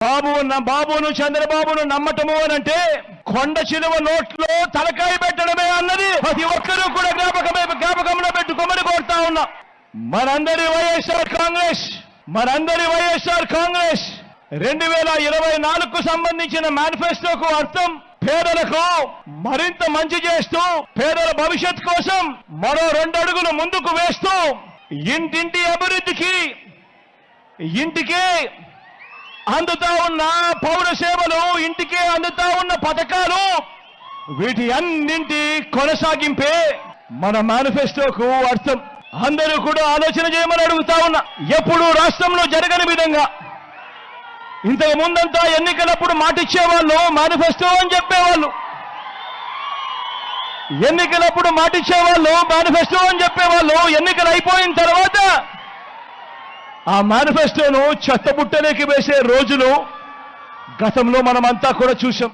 బాబును చంద్రబాబును నమ్మటము అనంటే కొండ చిలువ నోట్లో తలకాయ పెట్టడమే అన్నది ప్రతి ఒక్కరూ కూడా జ్ఞాపకంలో పెట్టుకోమని కోరుతా ఉన్నా. మనందరి వైఎస్ఆర్ కాంగ్రెస్ 2024కు సంబంధించిన మేనిఫెస్టోకు అర్థం పేదలకు మరింత మంచి చేస్తూ పేదల భవిష్యత్ కోసం మరో 2 అడుగులు ముందుకు వేస్తూ ఇంటింటి అభివృద్ధికి ఇంటికే అందుతా ఉన్న పౌర సేవలు ఇంటికే అందుతా ఉన్న పథకాలు వీటి అన్నింటి కొనసాగింపే మన మేనిఫెస్టోకు అర్థం. అందరూ కూడా ఆలోచన చేయమని అడుగుతా ఉన్నా. ఎప్పుడు రాష్ట్రంలో జరగని విధంగా ఇంతకు ముందంతా ఎన్నికలప్పుడు మాటిచ్చేవాళ్ళు మేనిఫెస్టో అని చెప్పేవాళ్ళు, ఎన్నికలప్పుడు మాటిచ్చేవాళ్ళు మేనిఫెస్టో అని చెప్పేవాళ్ళు. ఎన్నికలు అయిపోయిన తర్వాత ఆ మేనిఫెస్టోను చెత్తబుట్టలోకి వేసే రోజులు గతంలో మనమంతా కూడా చూశాం.